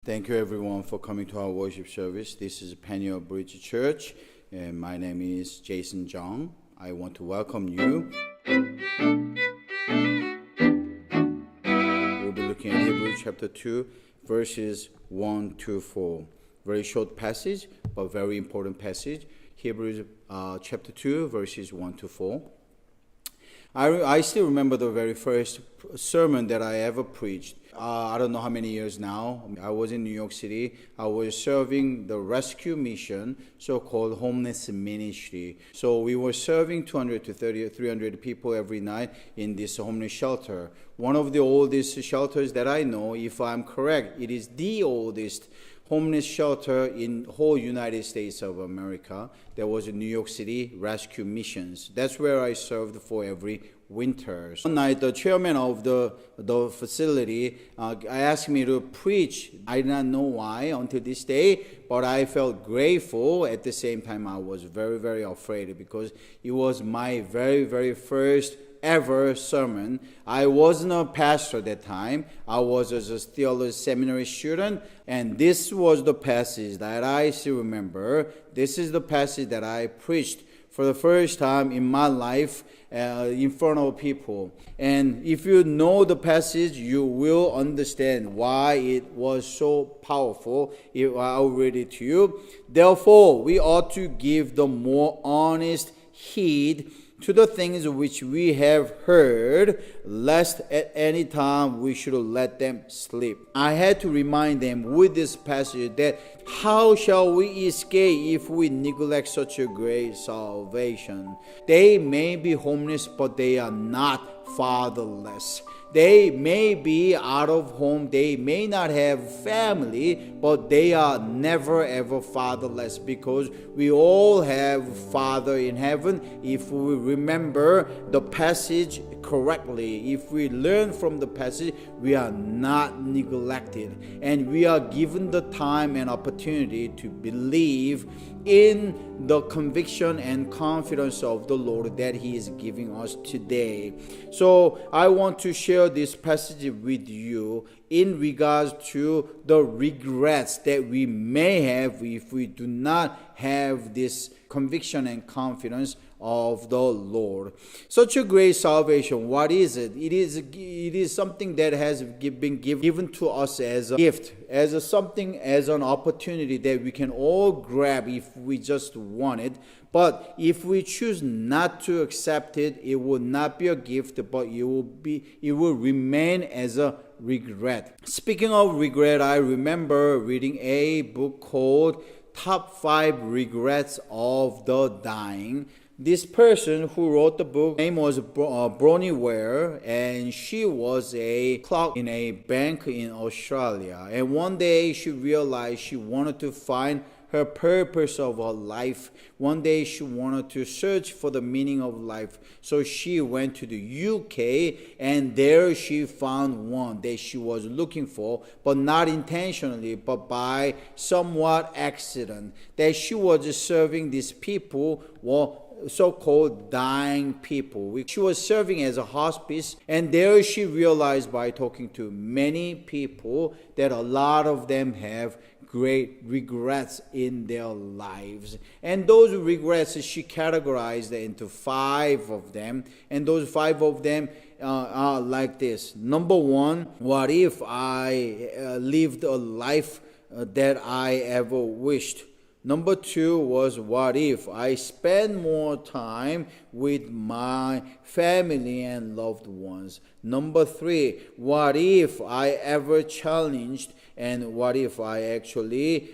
Thank you everyone for coming to our worship service. This is Peniel Bridge Church, and my name is Jason Jung. I want to welcome you. We'll be looking at Hebrews chapter 2, verses 1 to 4. Very short passage, but very important passage. Hebrews chapter 2, verses 1 to 4. I still remember the very first sermon that I ever preached. I don't know how many years now. I was in New York City. I was serving the rescue mission, so-called homeless ministry. So we were serving 200 to 300 people every night in this homeless shelter. One of the oldest shelters that I know, if I'm correct, it is the oldest homeless shelter in whole United States of America. There was a New York City Rescue Missions. That's where I served for every winter. One night, the chairman of the facility asked me to preach. I did not know why until this day, but I felt grateful. At the same time, I was very, very afraid because it was my very, very first ever sermon. I wasn't a pastor at that time. I was a theology seminary student, and this was the passage that I still remember. This is the passage that I preached for the first time in my life in front of people. And if you know the passage, you will understand why it was so powerful. I'll read it to you. Therefore, we ought to give the more honest heed to the things which we have heard, lest at any time we should let them slip. I had to remind them with this passage that how shall we escape if we neglect such a great salvation? They may be homeless, but they are not fatherless. They may be out of home, they may not have family, but they are never ever fatherless, because we all have Father in heaven. If we remember the passage correctly, if we learn from the passage, we are not neglected, and we are given the time and opportunity to believe in the conviction and confidence of the Lord that He is giving us today. So I want to share this passage with you in regards to the regrets that we may have if we do not have this conviction and confidence of the Lord. Such a great salvation, what is it? It is something that has been given to us as a gift, as an opportunity that we can all grab if we just want it. But if we choose not to accept it, it will not be a gift, but it will remain as a regret. Speaking of regret, I remember reading a book called Top 5 Regrets of the Dying. This person who wrote the book, name was Bronnie Ware, and she was a clerk in a bank in Australia. And one day she realized she wanted to find her purpose of her life. One day she wanted to search for the meaning of life. So she went to the UK, and there she found one that she was looking for, but not intentionally, but by somewhat accident. That she was serving these people, so-called dying people. She was serving as a hospice, and there she realized by talking to many people that a lot of them have great regrets in their lives. And those regrets she categorized into 5 of them, and those 5 of them are like this. Number 1, what if I lived a life that I ever wished? Number 2 was, what if I spend more time with my family and loved ones? Number 3, what if I ever challenged, and what if I actually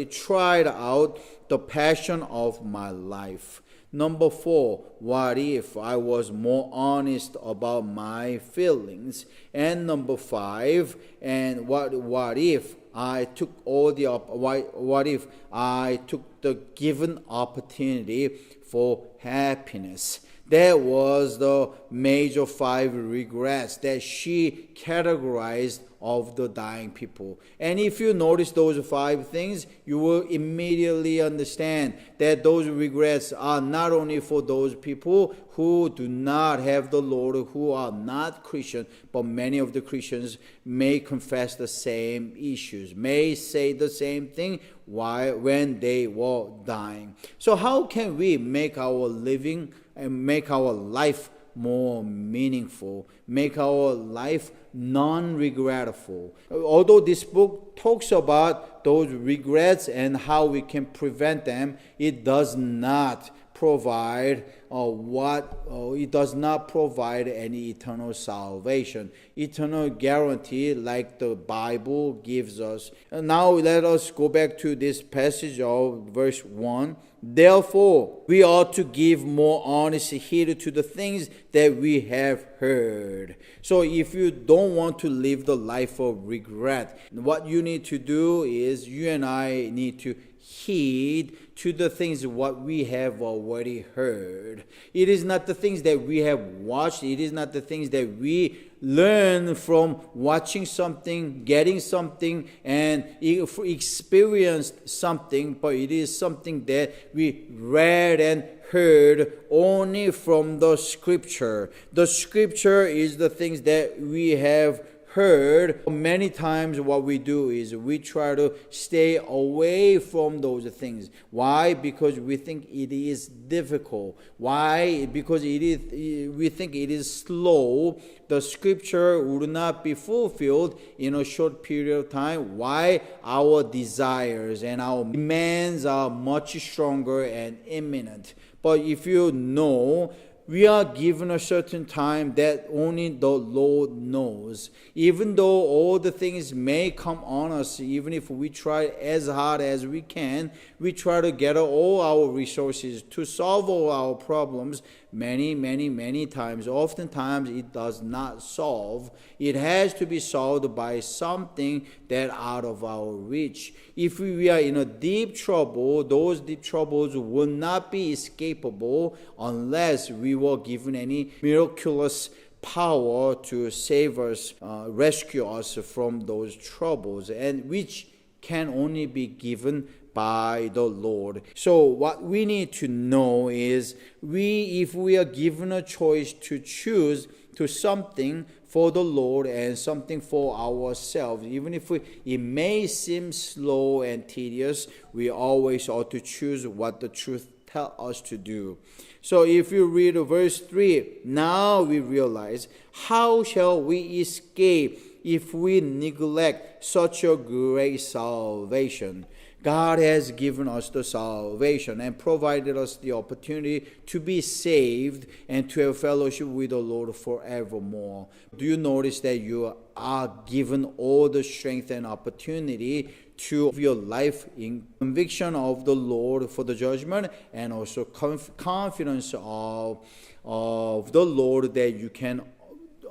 tried out the passion of my life? Number 4, what if I was more honest about my feelings? And number 5, and what if I took what if I took the given opportunity for happiness? That was the major 5 regrets that she categorized of the dying people. And if you notice those 5 things, you will immediately understand that those regrets are not only for those people who do not have the Lord, who are not Christian, but many of the Christians may confess the same issues, may say the same thing when they were dying. So how can we make our living and make our life more meaningful, make our life non-regretful? Although this book talks about those regrets and how we can prevent them, it does not provide it does not provide any eternal salvation, eternal guarantee like the Bible gives us. And now let us go back to this passage of verse 1. Therefore, we ought to give more honest heed to the things that we have heard. So if you don't want to live the life of regret, what you need to do is you and I need to heed to the things what we have already heard. It is not the things that we have watched. It is not the things that we learn from watching something, getting something, and experienced something, but it is something that we read and heard only from the scripture. The scripture is the things that we have heard. Many times what we do is we try to stay away from those things. Why? Because we think it is difficult. Why? Because we think it is slow. The scripture would not be fulfilled in a short period of time. Why? Our desires and our demands are much stronger and imminent. But if you know, we are given a certain time that only the Lord knows. Even though all the things may come on us, even if we try as hard as we can, we try to gather all our resources to solve all our problems, many times, oftentimes it does not solve. It has to be solved by something that out of our reach. If we are in a deep trouble, those deep troubles will not be escapable unless we were given any miraculous power to save us, rescue us from those troubles, and which can only be given by the Lord. So what we need to know is if we are given a choice to choose to something for the Lord and something for ourselves, even if it may seem slow and tedious, we always ought to choose what the truth tells us to do. So if you read verse 3, now we realize, how shall we escape if we neglect such a great salvation? God has given us the salvation and provided us the opportunity to be saved and to have fellowship with the Lord forevermore. Do you notice that you are given all the strength and opportunity to live your life in conviction of the Lord for the judgment, and also confidence of the Lord that you can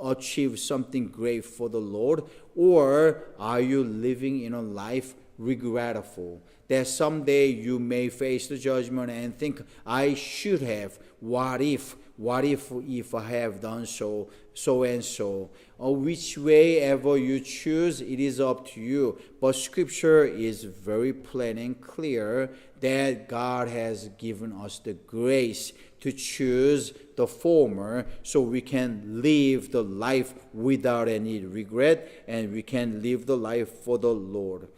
achieve something great for the Lord? Or are you living in a life regretful, that someday you may face the judgment and think, I should have, what if I have done so and so? Or which way ever you choose, it is up to you. But scripture is very plain and clear that God has given us the grace to choose the former, so we can live the life without any regret, and we can live the life for the Lord.